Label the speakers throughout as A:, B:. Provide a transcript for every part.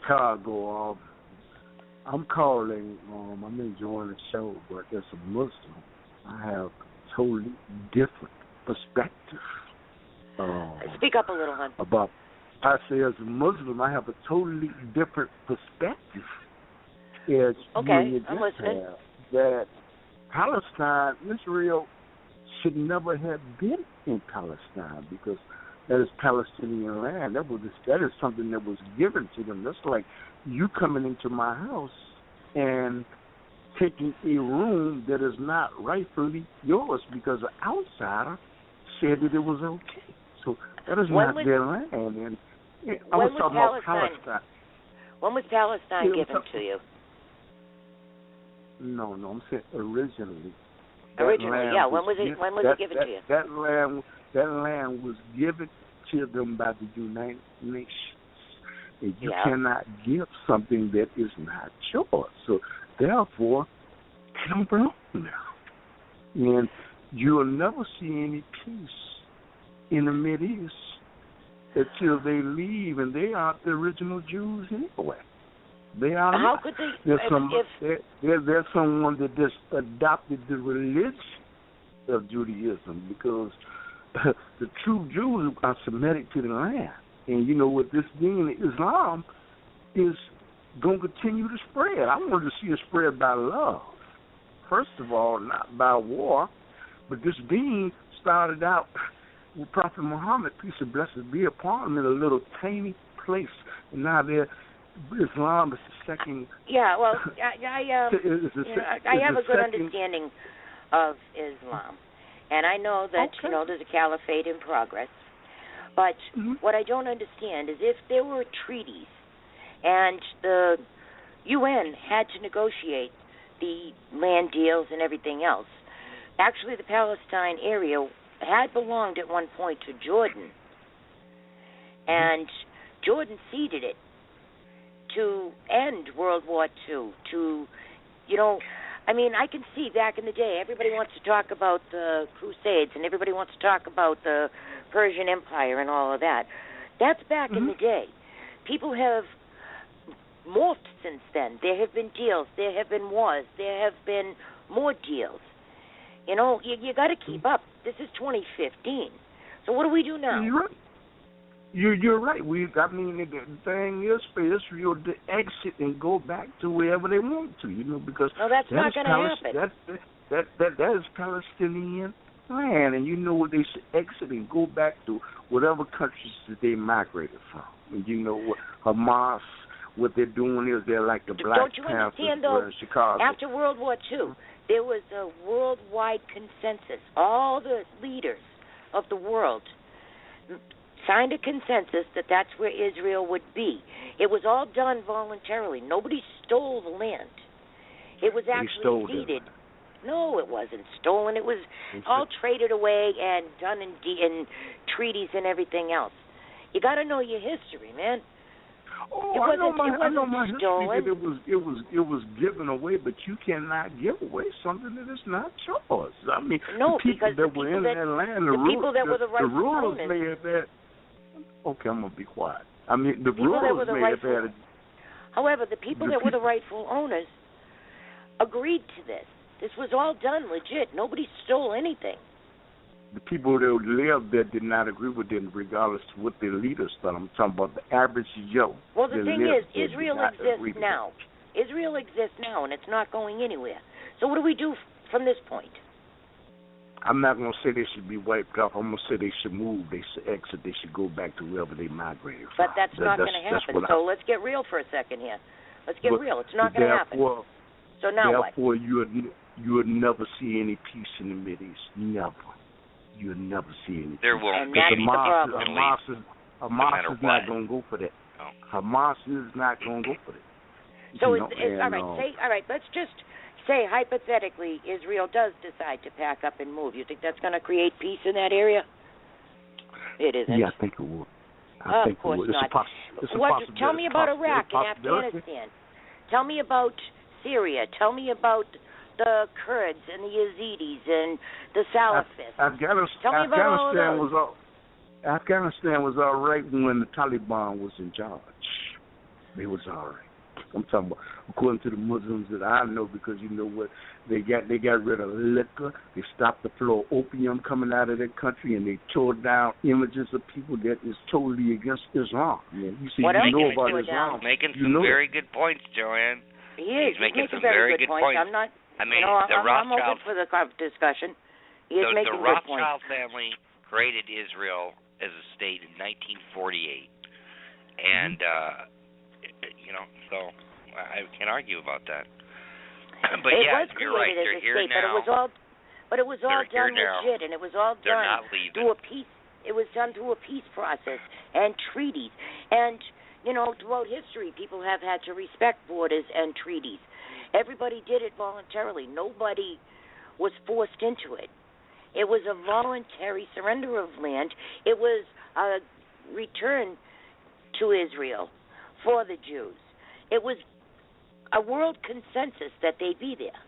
A: Chicago. I'm calling. I'm enjoying the show, but as a Muslim, I have a totally different perspective.
B: Speak up a little, hon.
A: I say, as a Muslim, I have a totally different perspective. As
B: okay, I'm listening.
A: That Palestine, Israel, should never have been in Palestine because that is Palestinian land. That is something that was given to them. That's like you coming into my house and taking a room that is not rightfully yours because the outsider said that it was okay. So that is not their land. And I was talking about Palestine.
B: When was Palestine given to you?
A: No, I'm saying originally.
B: Originally, yeah. When was it given to you?
A: That land was given to them by the United Nations. And you cannot give something that is not yours. So therefore, they don't belong there. And you'll never see any peace in the Mideast until they leave, and they aren't the original Jews anyway. They are
B: How
A: not.
B: could they?
A: There's someone that just adopted the religion of Judaism because the true Jews are Semitic to the land. And you know what, this being Islam is going to continue to spread. I want to see it spread by love. First of all, not by war, but this being started out with Prophet Muhammad, peace and blessings be upon him, in a little tiny place. And now Islam is the second.
B: Yeah, well, I have a good understanding of Islam. And I know that, there's a caliphate in progress. But what I don't understand is if there were treaties and the UN had to negotiate the land deals and everything else, actually the Palestine area had belonged at one point to Jordan. And Jordan ceded it to end World War II, I can see back in the day, everybody wants to talk about the Crusades and everybody wants to talk about the Persian Empire and all of that. That's back in the day. People have morphed since then. There have been deals. There have been wars. There have been more deals. You got to keep up. This is 2015. So what do we do now?
A: You're right. You're right. The thing is for Israel to exit and go back to wherever they want to, because
B: that's not going to happen.
A: That is Palestinian land, and what, they should exit and go back to whatever countries that they migrated from. And what Hamas, what they're doing is they're like the Black Panthers.
B: Don't you understand, though,
A: in Chicago.
B: After World War II, there was a worldwide consensus. All the leaders of the world signed a consensus that that's where Israel would be. It was all done voluntarily. Nobody stole the land. It was actually ceded. No, it wasn't stolen. It was all traded away and done in treaties and everything else. You got to know your history, man.
A: I know my history. That it was given away, but you cannot give away something that is not yours.
B: No,
A: the people that were in that land, the rulers may have had. Okay, I'm gonna be quiet. The rulers may have had.
B: However, the people that were the rightful owners agreed to this. This was all done legit. Nobody stole anything.
A: The people that lived there did not agree with them, regardless of what their leaders thought. I'm talking about the average Joe.
B: Well, the thing is, Israel exists now. Israel exists now, and it's not going anywhere. So what do we do from this point?
A: I'm not going to say they should be wiped off. I'm going to say they should move. They should exit. They should go back to wherever they migrated from.
B: But that's not going to happen. So let's get real for a second here. Let's get real. It's not going to happen. So now what?
A: Therefore, you would never see any peace in the Mideast. Never. You would never see any peace.
C: There will
B: and that's the problem.
A: Hamas is not going to go for that.
C: Oh.
A: Hamas is not going to go for that.
B: So all right. Let's just say hypothetically Israel does decide to pack up and move. You think that's going to create peace in that area? It isn't.
A: Yeah, I think it will.
B: Of course not. Tell me about Iraq and Afghanistan. Tell me about Syria. Tell me about the Kurds and the Yazidis and the Salafists.
A: Afghanistan was all right when the Taliban was in charge. They was all right. I'm talking about according to the Muslims that I know, because you know what, they got rid of liquor, they stopped the flow of opium coming out of their country, and they tore down images of people that is totally against Islam. You see,
B: what
A: you
B: else
A: know about Islam.
C: Making some very good points, Joanne.
B: He's
C: making some
B: very
C: good
B: points.
C: I'm
B: not.
C: I mean,
B: the
C: Rothschild.
B: I'm open for the discussion. He is making
C: the
B: good points.
C: Rothschild family created Israel as a state in 1948, and so I can't argue about that. But
B: it
C: yeah,
B: was
C: you're right.
B: As
C: They're
B: a
C: here
B: state,
C: now.
B: But it was all done legit, and it was all
C: They're
B: done
C: not leaving.
B: through a peace. It was done through a peace process and treaties, and throughout history, people have had to respect borders and treaties. Everybody did it voluntarily. Nobody was forced into it. It was a voluntary surrender of land. It was a return to Israel for the Jews. It was a world consensus that they be there.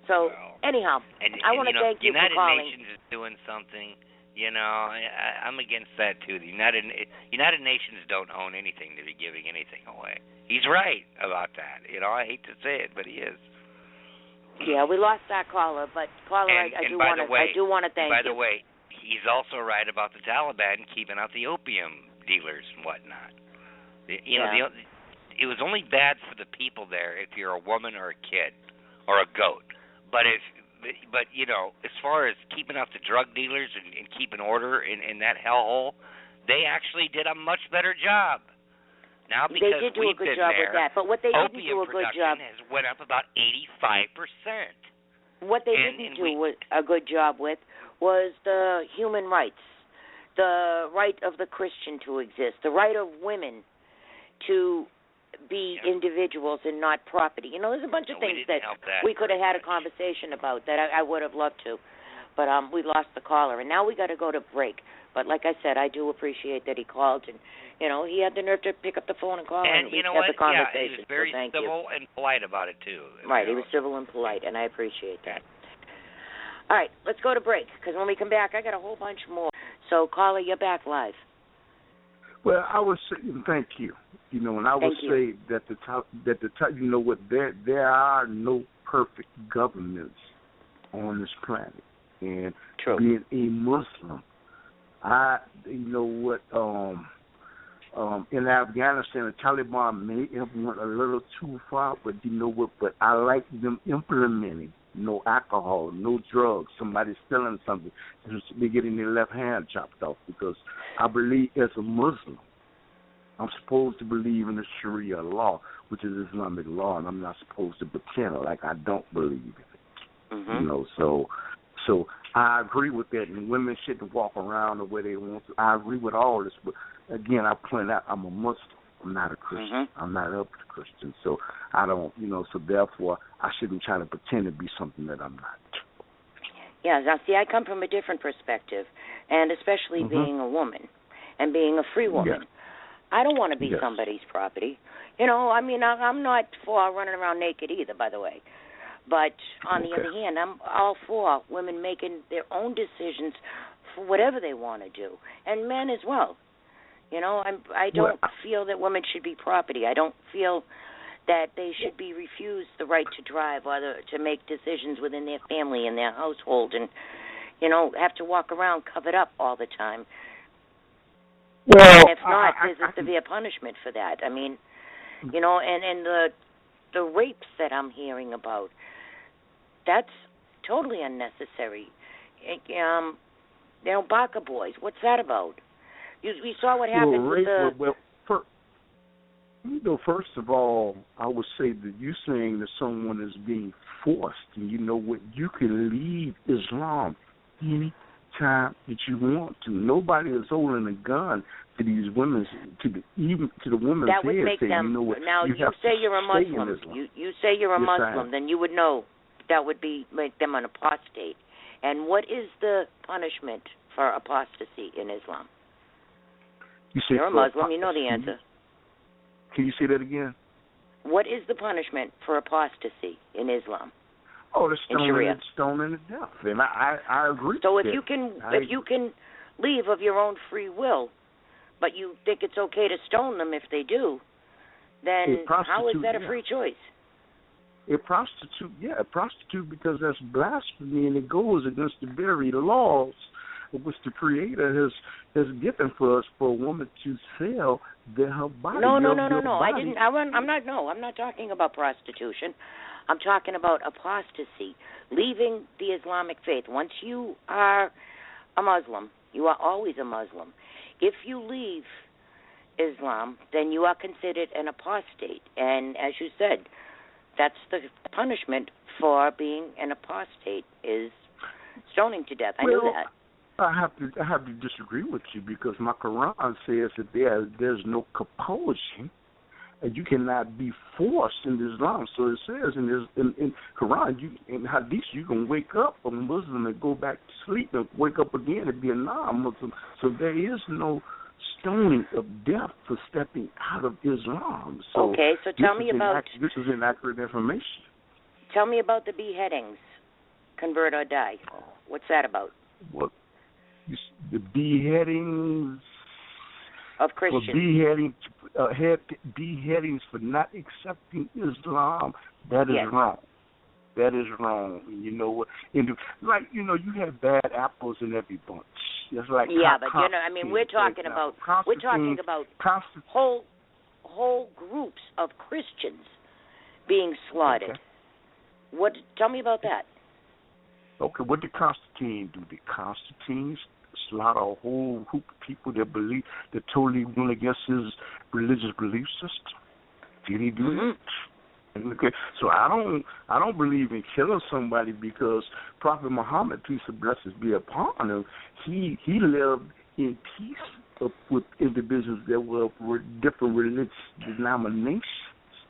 B: So, anyhow, I want to thank you
C: United
B: for calling.
C: United Nations is doing something. I'm against that too. The United Nations don't own anything to be giving anything away. He's right about that. I hate to say it, but he is.
B: Yeah, we lost that caller, but caller, I do want to thank you.
C: By the way, he's also right about the Taliban keeping out the opium dealers and whatnot. It was only bad for the people there if you're a woman or a kid or a goat. But as far as keeping out the drug dealers and keeping order in that hellhole, they actually did a much better job. Now, because
B: they did do a good job with that, but what they didn't do a good job
C: has went up about 85%.
B: What they didn't do a good job with was the human rights, the right of the Christian to exist, the right of women to be individuals and not property. There's a bunch of things that we could have had a conversation about that I would have loved to, but we lost the caller, and now we got to go to break. But like I said, I do appreciate that he called, and he had the nerve to pick up the phone and call and we had the conversation.
C: He was very civil and polite about it too.
B: Right, he was civil and polite, and I appreciate that. All right, let's go to break, because when we come back, I got a whole bunch more. So, caller, you're back live.
A: Well, I would say thank you. And I would say that there are no perfect governments on this planet. And being a Muslim, in Afghanistan, the Taliban may have went a little too far, but but I like them implementing no alcohol, no drugs, somebody stealing something, they're getting their left hand chopped off, because I believe as a Muslim, I'm supposed to believe in the Sharia law, which is Islamic law, and I'm not supposed to pretend like I don't believe in it.
B: Mm-hmm.
A: So I agree with that, and women shouldn't walk around the way they want to. I agree with all this, but again, I point out I'm a Muslim. I'm not a Christian.
B: Mm-hmm.
A: I'm not up to Christian, so I don't, so therefore I shouldn't try to pretend to be something that I'm not.
B: Yeah, now see, I come from a different perspective, and especially being a woman and being a free woman.
A: Yeah.
B: I don't want to be somebody's property. I'm not for running around naked either, by the way. But on the other hand, I'm all for women making their own decisions for whatever they want to do, and men as well. I don't feel that women should be property. I don't feel that they should be refused the right to drive or to make decisions within their family and their household, and have to walk around covered up all the time.
A: Well,
B: and if not, there's a severe punishment for that. I mean, and the rapes that I'm hearing about, that's totally unnecessary. Baka boys, what's that about? We saw what happened with the...
A: first of all, I would say that you're saying that someone is being forced, and you can leave Islam any time that you want to. Nobody is holding a gun to these women, even to the women's
B: that would
A: head,
B: make
A: saying,
B: them. Now you say you're a Muslim. You say you're a Muslim, then you would know that would make them an apostate. And what is the punishment for apostasy in Islam? You're a Muslim. You know the answer.
A: Can you say that again?
B: What is the punishment for apostasy in Islam?
A: Oh, stoning to death, and I agree.
B: So
A: with
B: if you can leave of your own free will, but you think it's okay to stone them if they do, then how is that a free choice?
A: A prostitute because that's blasphemy and it goes against the very laws which the Creator has given for us for a woman to sell her body.
B: No. I'm not talking about prostitution. I'm talking about apostasy, leaving the Islamic faith. Once you are a Muslim, you are always a Muslim. If you leave Islam, then you are considered an apostate. And as you said, that's the punishment for being an apostate is stoning to death. I knew that.
A: I have to disagree with you because my Quran says that there's no compulsion and you cannot be forced in Islam. So it says in Quran, in Hadith, you can wake up a Muslim and go back to sleep and wake up again and be a non-Muslim. So there is no stoning of death for stepping out of Islam. So
B: okay, so tell me about...
A: This is inaccurate information.
B: Tell me about the beheadings, convert or die. What's that about?
A: What? The beheadings...
B: of Christians.
A: For beheadings for not accepting Islam, that is wrong. That is wrong. You know what? You have bad apples in every bunch. It's like
B: we're talking about whole groups of Christians being slaughtered.
A: Okay.
B: Tell me about that.
A: Okay, what did Constantine do? Did Constantine slaughter a whole group of people that totally went against his religious belief system? Did he do that? Okay, so I don't believe in killing somebody because Prophet Muhammad, peace and blessings be upon him, he lived in peace with individuals that were different religious denominations.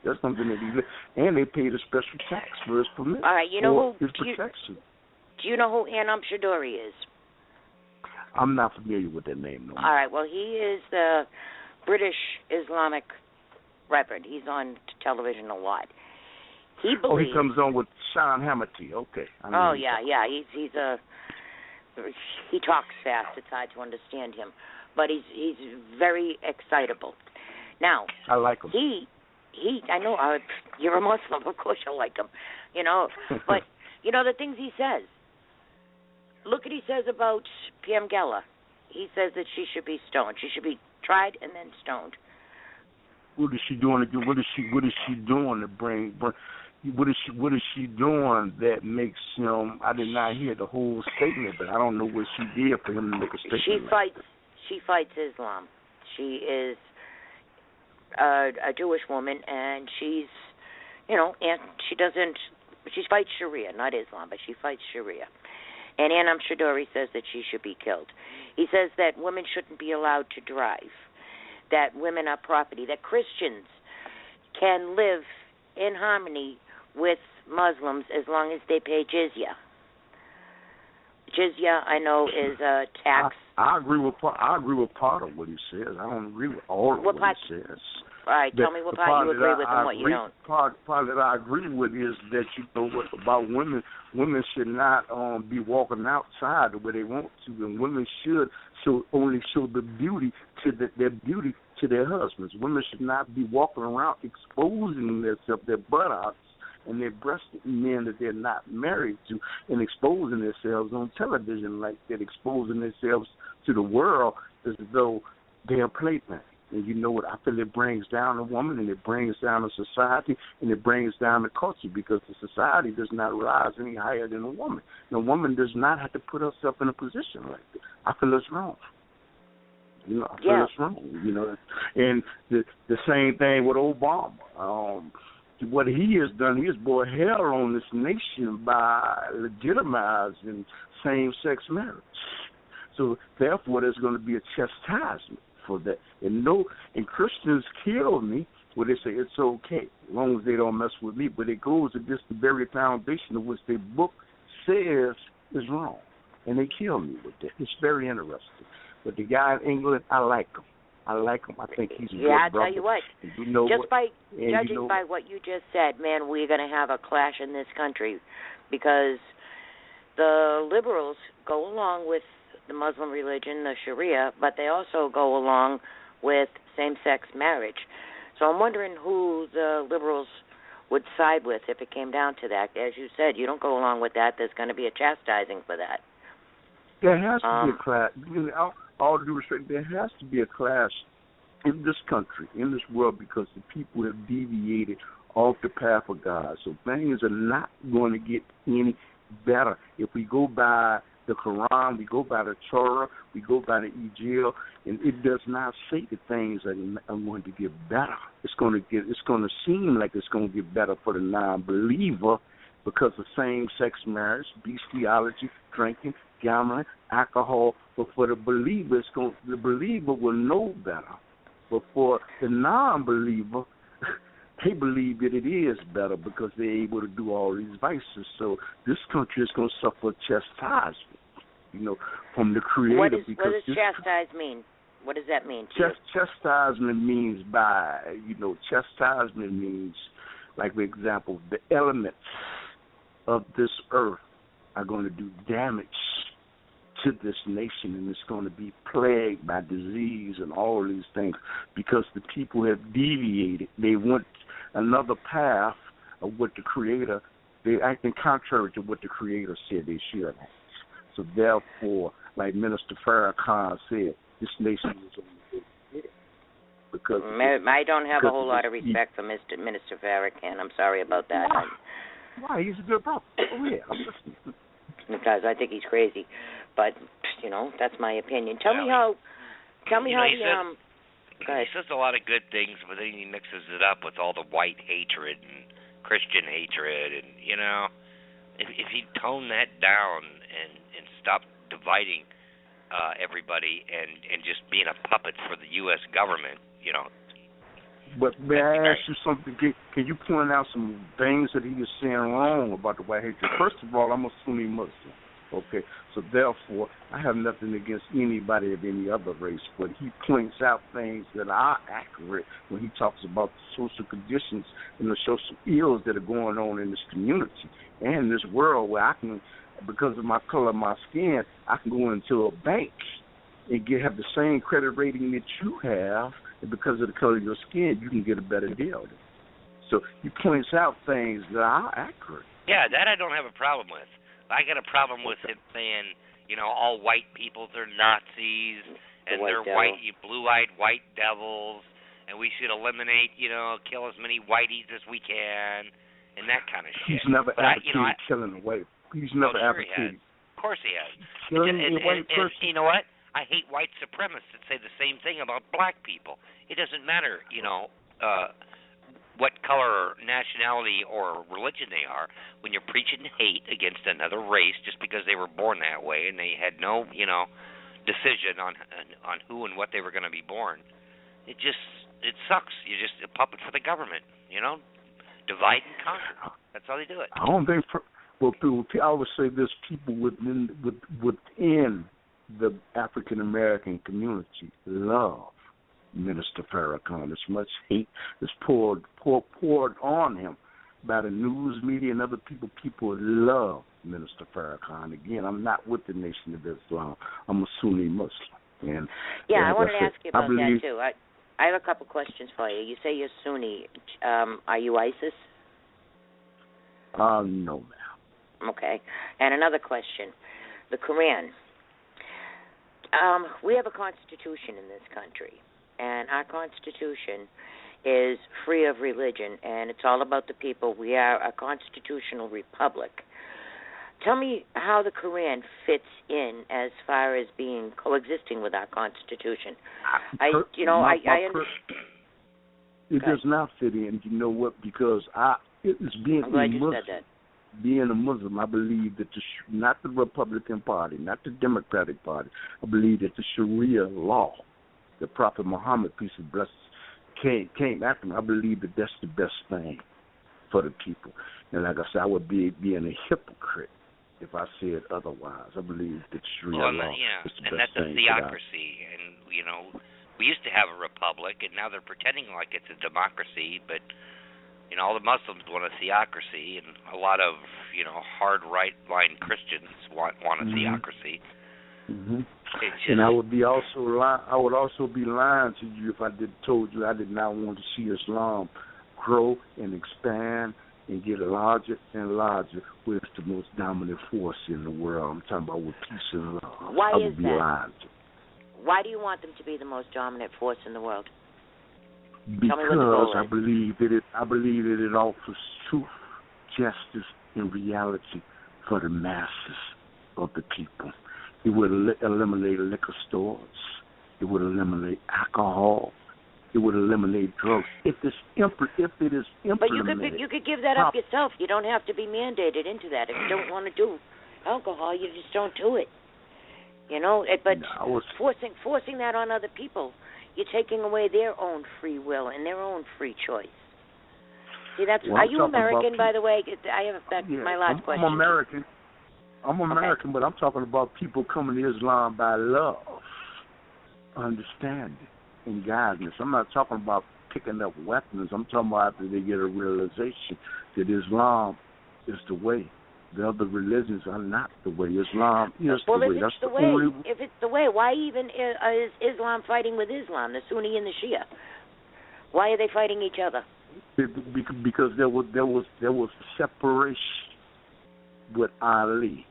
A: That's something that he lived, and they paid a special tax for his permission.
B: All right, you know
A: his protection.
B: Do you know who Anam Shadori is?
A: I'm not familiar with that name. No.
B: All right, well, he is the British Islamic Reverend. He's on television a lot. He believes...
A: he comes on with Sean Hannity. Okay.
B: He talks fast. It's hard to understand him, but he's very excitable. Now,
A: I like him.
B: I know you're a Muslim, of course you'll like him, But the things he says. Look what he says about P.M. Geller. He says that she should be stoned. She should be tried and then stoned.
A: What is she doing again? What is she doing to bring? What is she doing that makes him? I did not hear the whole statement, but I don't know what she did for him to make a statement.
B: She fights Islam. She is a Jewish woman, and she's, and she fights Sharia, not Islam, but she fights Sharia. And Anam Shadori says that she should be killed. He says that women shouldn't be allowed to drive, that women are property, that Christians can live in harmony with Muslims as long as they pay jizya. Jizya, I know, is a tax.
A: I agree with part of what he says. I don't agree with all of what he says.
B: All right, tell me what part you agree with and what you don't.
A: Part that I agree with is that about women. Women should not be walking outside the way they want to, and women should only show the beauty to their beauty to their husbands. Women should not be walking around exposing themselves, their buttocks and their breasted men that they're not married to, and exposing themselves on television like that, exposing themselves to the world as though they're a plaything. And you know what? I feel it brings down a woman, and it brings down a society, and it brings down the culture, because the society does not rise any higher than a woman. And a woman does not have to put herself in a position like that. I feel it's wrong. I feel it's wrong. And the same thing with Obama. What he has done, he has brought hell on this nation by legitimizing same-sex marriage. So therefore, there's going to be a chastisement for that. And Christians kill me where they say it's okay as long as they don't mess with me, but it goes against the very foundation of which their book says is wrong, and they kill me with that. It's very interesting. But the guy in England, I like him. I think he's a good brother.
B: Tell you what, judging by what you just said, man, we're going to have a clash in this country, because the liberals go along with the Muslim religion, the Sharia, but they also go along with same-sex marriage. So I'm wondering who the liberals would side with if it came down to that. As you said, you don't go along with that. There's going to be a chastising for that.
A: There has to be a class. All due respect, there has to be a class in this country, in this world, because the people have deviated off the path of God. So things are not going to get any better. If we go by the Quran, we go by the Torah, we go by the Injil, and it does not say that things are going to get better. It's going to seem like it's going to get better for the non-believer because of same-sex marriage, bestiality, drinking, gambling, alcohol. But for the believer, the believer will know better. But for the non-believer, they believe that it is better because they're able to do all these vices. So this country is going to suffer chastisement, from the Creator.
B: What does chastise mean? What does that mean to you?
A: Chastisement means chastisement means, like, for example, the elements of this earth are going to do damage to this nation, and it's going to be plagued by disease and all these things because the people have deviated. They went another path of what the Creator, they're acting contrary to what the Creator said they should have. So therefore, like Minister Farrakhan said, this nation is on the way because
B: I don't have a whole lot of respect for Minister Farrakhan. I'm sorry about that.
A: Why? He's a good brother. Oh, yeah, I'm listening.
B: Because I think he's crazy, but that's my opinion. Tell me how
C: he says a lot of good things, but then he mixes it up with all the white hatred and Christian hatred, and if he tone that down and stop dividing everybody and just being a puppet for the U.S. government,
A: But may I ask you something? Can you point out some things that he is saying wrong about the white hatred? First of all, I'm a Sunni Muslim, okay? So therefore, I have nothing against anybody of any other race, but he points out things that are accurate when he talks about the social conditions and the social ills that are going on in this community and this world where I can, because of my color of my skin, I can go into a bank and have the same credit rating that you have, and because of the color of your skin, you can get a better deal. So he points out things that are accurate.
C: Yeah, that I don't have a problem with. I got a problem with him saying, all white people, they're Nazis, and they're white, blue-eyed white devils, and we should eliminate, kill as many whiteys as we can, and that kind of shit.
A: He's never advocated killing a white. He's never advocated.
C: Of course he has.
A: Killing a white person.
C: You know what? I hate white supremacists that say the same thing about black people. It doesn't matter, what color or nationality or religion they are. When you're preaching hate against another race just because they were born that way and they had no, decision on who and what they were going to be born, it sucks. You're just a puppet for the government, divide and conquer. That's how they do it.
A: I don't think. I would say there's people within the African American community love Minister Farrakhan. As much hate is poured on him by the news media and other people. People love Minister Farrakhan. Again, I'm not with the Nation of Islam. I'm a Sunni Muslim.
B: I wanted to ask you about that too. I have a couple questions for you. You say you're Sunni. Are you ISIS?
A: No, ma'am.
B: Okay. And another question. The Quran. We have a constitution in this country, and our constitution is free of religion, and it's all about the people. We are a constitutional republic. Tell me how the Quran fits in as far as coexisting with our constitution.
A: It does not fit in. You know what? Because it's being
B: I'm glad you said that.
A: Being a Muslim, I believe that not the Republican Party, not the Democratic Party, I believe that the Sharia law, the Prophet Muhammad, peace and blessings, came after him. I believe that that's the best thing for the people. And like I said, I would be being a hypocrite if I said otherwise. I believe that Sharia law is the best thing.
C: And that's a theocracy. And, we used to have a republic, and now they're pretending like it's a democracy, but all the Muslims want a theocracy, and a lot of, hard right-line Christians want a theocracy.
A: Mm-hmm. And I would be also I would also be lying to you if I told you I did not want to see Islam grow and expand and get larger and larger, where it's the most dominant force in the world. I'm talking about with peace and love.
B: Why
A: I would
B: is
A: be
B: that?
A: lying to you.
B: Why do you want them to be the most dominant force in the world?
A: Because I believe that it offers truth, justice, and reality for the masses of the people. It would eliminate liquor stores. It would eliminate alcohol. It would eliminate drugs. If it is implemented.
B: But you could give that up yourself. You don't have to be mandated into that. If you don't want to do alcohol, you just don't do it. You know, but forcing that on other people, you're taking away their own free will and their own free choice. See, are you American, by the way? I have my last question.
A: I'm American. I'm American, but I'm talking about people coming to Islam by love, understanding, and guidance. I'm not talking about picking up weapons. I'm talking about after they get a realization that Islam is the way. The other religions are not the way. Islam is the way. That's the only.
B: If it's the way, why even is Islam fighting with Islam, the Sunni and the Shia? Why are they fighting each other?
A: Because there was separation with Ali.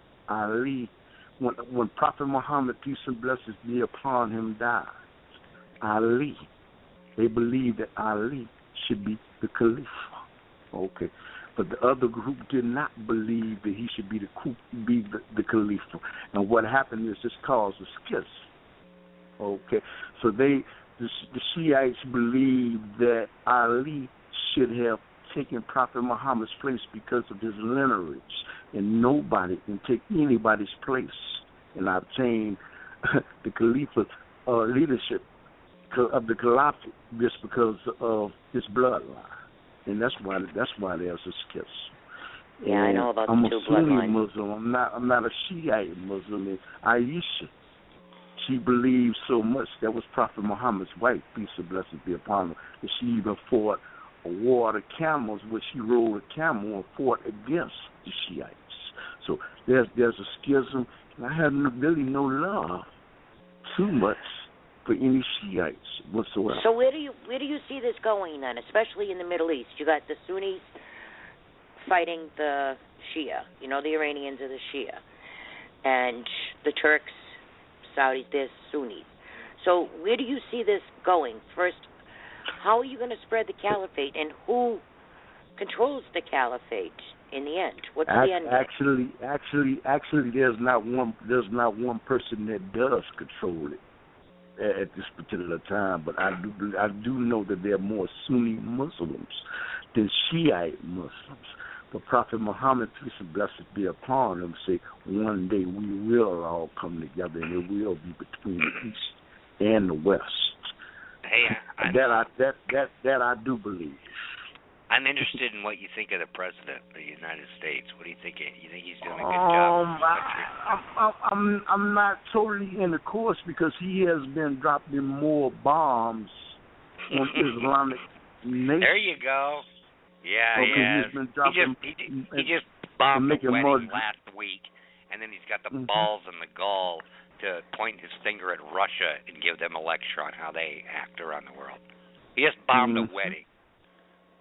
A: When Prophet Muhammad, peace and blessings be upon him, died, they believed that Ali should be the Khalifa. Okay. But the other group did not believe that he should be the Khalifa. And what happened is this caused a schism. Okay. So the Shiites believed that Ali should have taken Prophet Muhammad's place because of his lineage, and nobody can take anybody's place and obtain the Khalifa leadership of the Caliphate just because of his bloodline. And that's why there's a schism.
B: Yeah, I know about
A: the
B: two bloodlines.
A: I'm a Sunni Muslim. I'm not a Shiite Muslim. And Aisha, she believed so much. That was Prophet Muhammad's wife, peace and blessings be upon her, that she even fought a war of camels, where she rode a camel and fought against the Shiites. So there's a schism, and I have really no love too much for any Shiites whatsoever.
B: So where do you see this going then, especially in the Middle East? You got the Sunnis fighting the Shia. You know, the Iranians are the Shia. And the Turks, Saudis, they're Sunnis. So where do you see this going? First, how are you going to spread the caliphate, and who controls the caliphate in the end? What's the end game?
A: Actually, there's not one person that does control it at this particular time. But I do know that there are more Sunni Muslims than Shiite Muslims. But Prophet Muhammad, peace and blessings be upon him, say one day we will all come together, and it will be between the East and the West.
C: Hey,
A: that I do believe.
C: I'm interested in what you think of the President of the United States. What do you think? You think he's doing a good job?
A: I'm not totally in the course, because he has been dropping more bombs on Islamic nations.
C: There you go. Yeah,
A: He's been dropping,
C: he just bombed the wedding last week, and then he's got the balls and the gall to point his finger at Russia and give them a lecture on how they act around the world. He just bombed a wedding,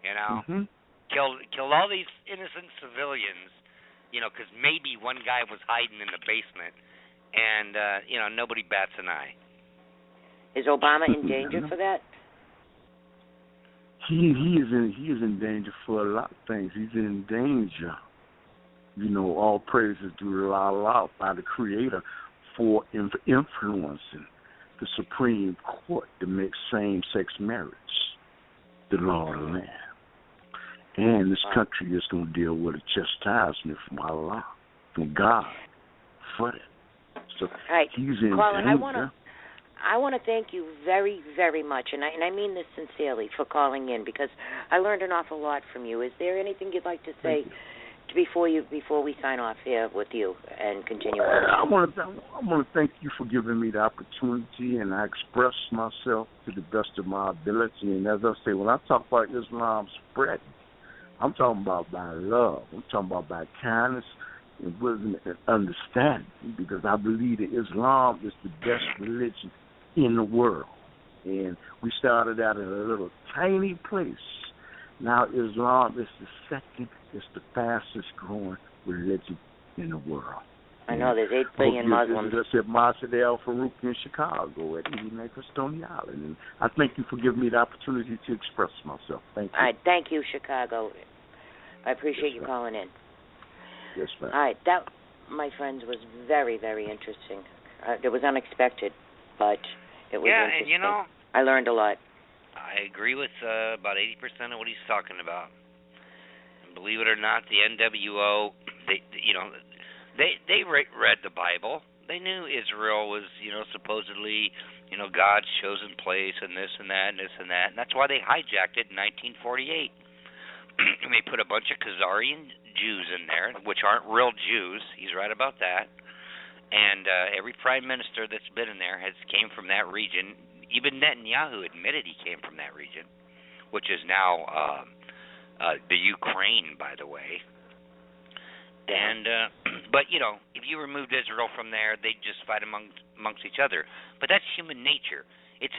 C: you know, killed all these innocent civilians, you know, because maybe one guy was hiding in the basement, and you know, nobody bats an eye.
B: Is Obama in danger for that?
A: He is in danger for a lot of things. He's in danger, you know, all praises to Allah by the Creator for influencing the Supreme Court to make same-sex marriage the law of the land. And this country is going to deal with a chastisement from Allah, from God, for that. So he's in
B: Colin,
A: danger.
B: I want to thank you very, very much, and I mean this sincerely, for calling in, because I learned an awful lot from you. Is there anything you'd like to say before we sign off here with you and continue on?
A: I want to thank you for giving me the opportunity, and I express myself to the best of my ability. And as I say, when I talk about Islam spreading, I'm talking about by love. I'm talking about by kindness and wisdom and understanding, because I believe that Islam is the best religion in the world. And we started out in a little tiny place. Now Islam is the second, it's the fastest growing religion in the world.
B: I know there's 8 billion Muslims.
A: I said Masjid Al Farouk in Chicago at Indian Stony Island. And I thank you for giving me the opportunity to express myself. Thank you.
B: All right, thank you, Chicago. I appreciate you calling in.
A: Yes, ma'am.
B: All right, that, my friends, was very, very interesting. It was unexpected, but it was interesting.
C: And
B: I learned a lot.
C: I agree with about 80% of what he's talking about. And believe it or not, the NWO, they read the Bible. They knew Israel was, supposedly, God's chosen place and this and that and this and that. And that's why they hijacked it in 1948. And they put a bunch of Khazarian Jews in there, which aren't real Jews. He's right about that. And every prime minister that's been in there came from that region. Even Netanyahu admitted he came from that region, which is now the Ukraine, by the way. And but if you removed Israel from there, they'd just fight amongst each other. But that's human nature. It's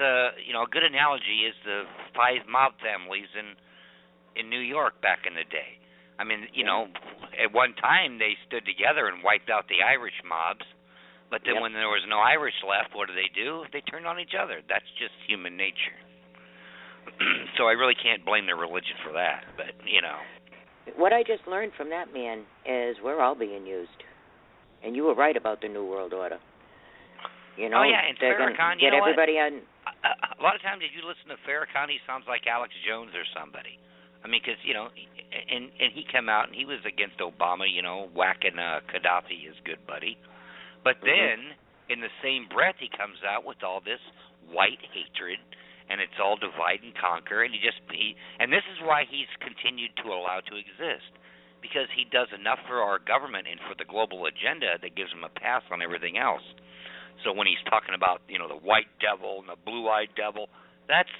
C: a good analogy is the 5 mob families in New York back in the day. I mean, at one time they stood together and wiped out the Irish mobs. But then when there was no Irish left, what do? They turned on each other. That's just human nature. So I really can't blame their religion for that. But,
B: What I just learned from that man is we're all being used. And you were right about the New World Order.
C: And Farrakhan,
B: get everybody on.
C: A lot of times if you listen to Farrakhan, he sounds like Alex Jones or somebody. I mean, because, and he came out and he was against Obama, whacking Gaddafi, his good buddy. But then, in the same breath, he comes out with all this white hatred, and it's all divide and conquer, and and this is why he's continued to allow to exist, because he does enough for our government and for the global agenda that gives him a pass on everything else. So when he's talking about, the white devil and the blue-eyed devil, that's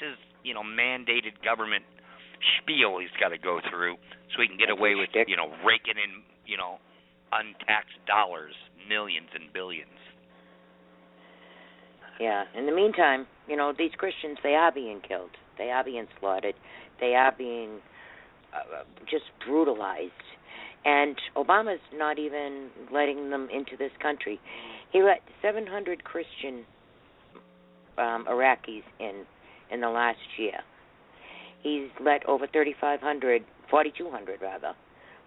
C: his, mandated government spiel he's got to go through so he can get away with, raking in, untaxed dollars, millions and billions.
B: Yeah. In the meantime, these Christians, they are being killed. They are being slaughtered. They are being just brutalized. And Obama's not even letting them into this country. He let 700 Christian Iraqis in the last year. He's let over 4,200 rather,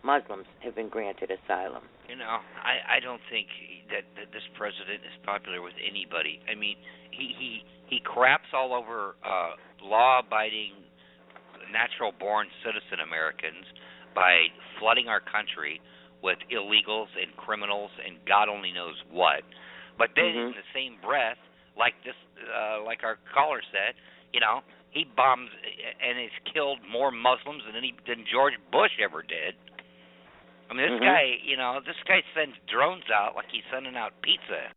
B: Muslims have been granted asylum.
C: I don't think that this president is popular with anybody. I mean, he craps all over law-abiding, natural-born citizen Americans by flooding our country with illegals and criminals and God only knows what. But then in the same breath, like our caller said, he bombs and has killed more Muslims than George Bush ever did. I mean, this guy sends drones out like he's sending out pizza.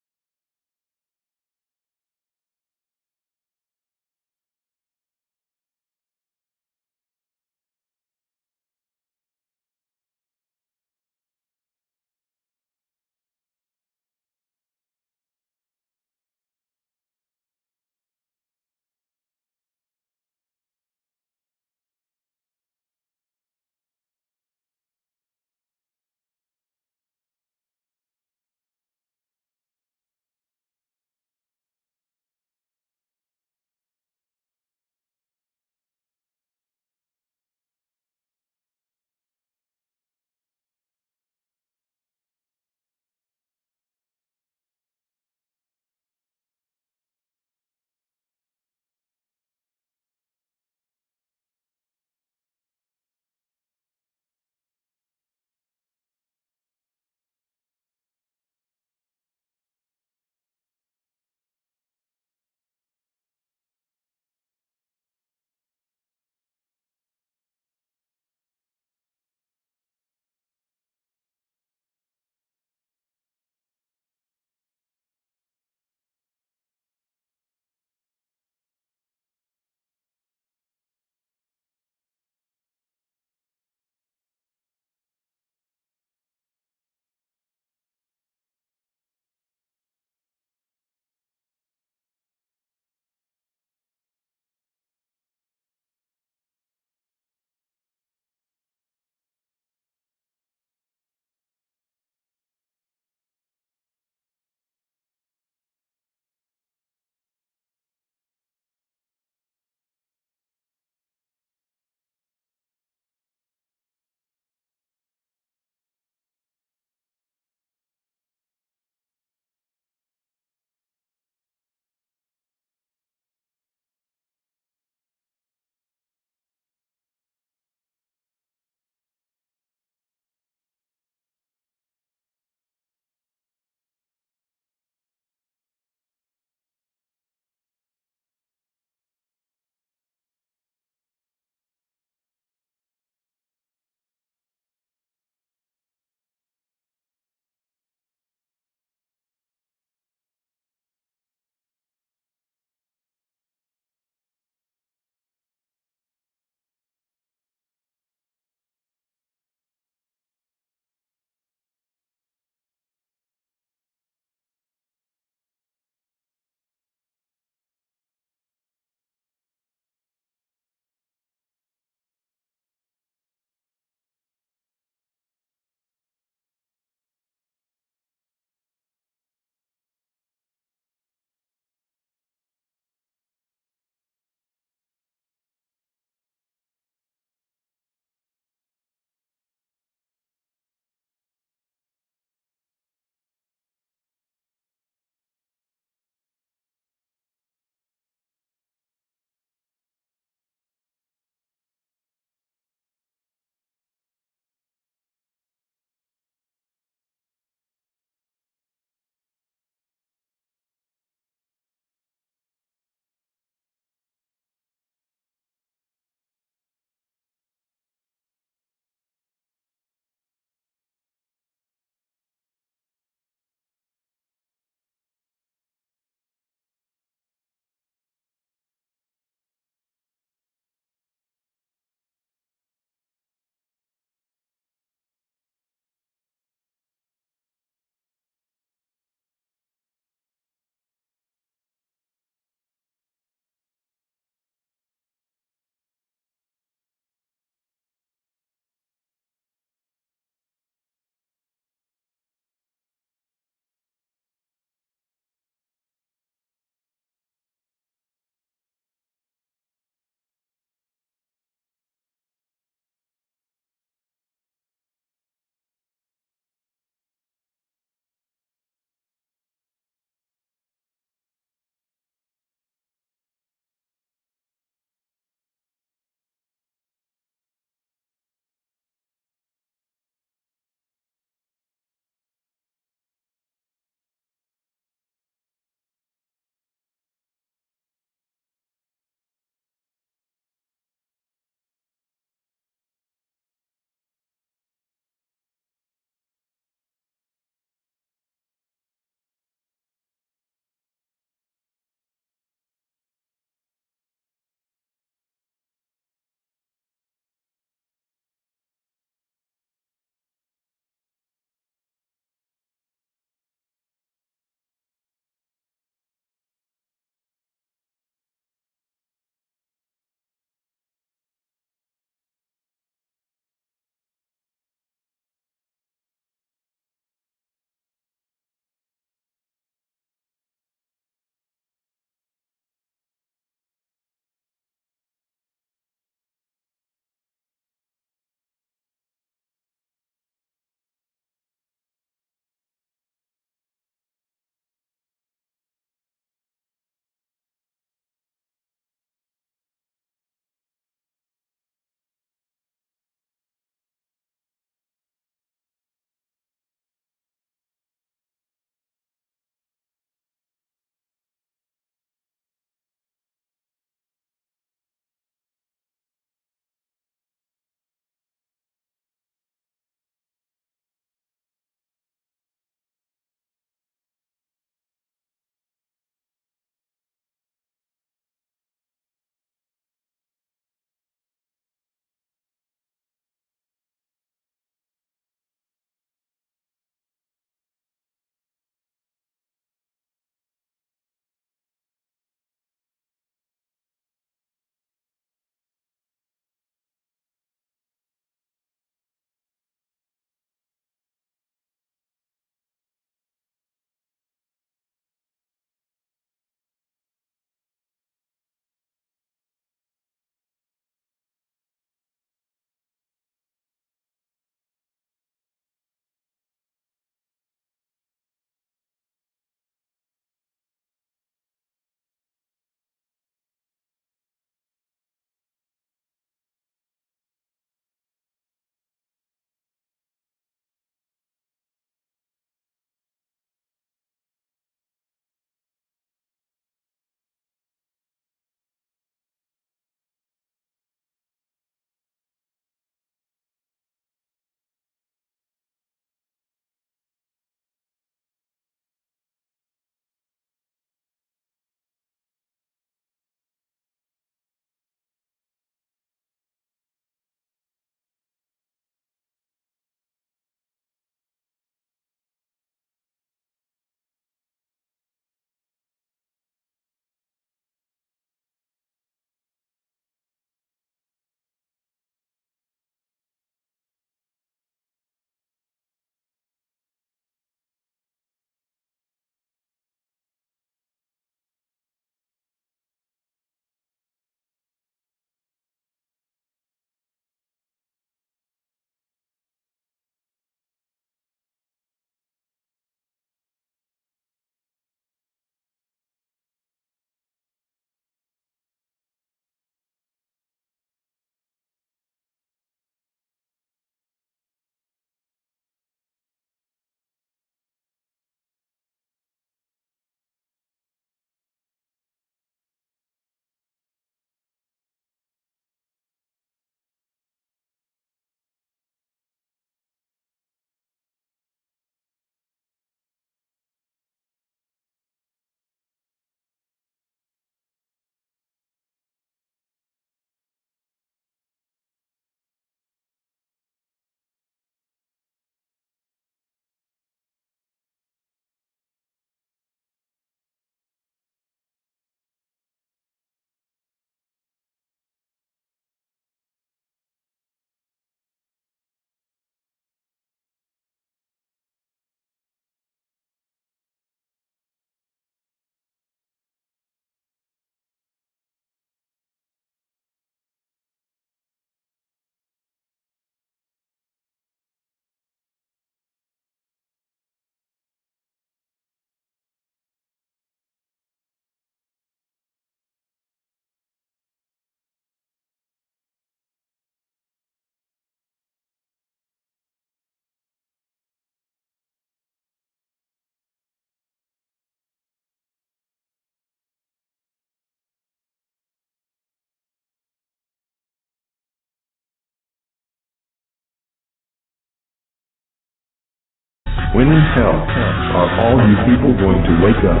D: When in hell are all you people going to wake up?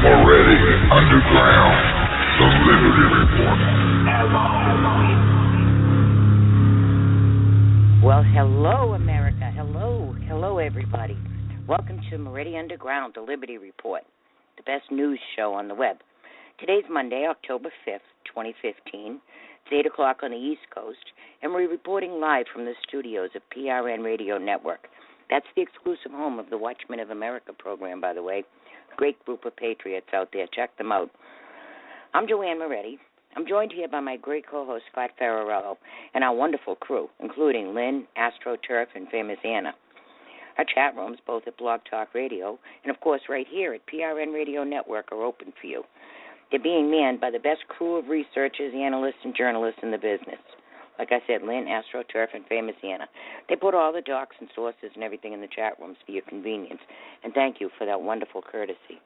E: Moretti Underground, the Liberty Report.
B: Well, hello, America. Hello, everybody. Welcome to Moretti Underground, the Liberty Report, the best news show on the web. Today's Monday, October 5th, 2015. It's 8 o'clock on the East Coast, and we're reporting live from the studios of PRN Radio Network. That's the exclusive home of the Watchmen of America program, by the way. Great group of patriots out there. Check them out. I'm Joanne Moretti. I'm joined here by my great co-host, Scott Ferrarello, and our wonderful crew, including Lynn, AstroTurf, and Famous Anna. Our chat rooms, both at Blog Talk Radio and, of course, right here at PRN Radio Network, are open for you. They're being manned by the best crew of researchers, analysts, and journalists in the business. Like I said, Lynn, AstroTurf, and Famous Anna. They put all the docs and sources and everything in the chat rooms for your convenience, and thank you for that wonderful courtesy.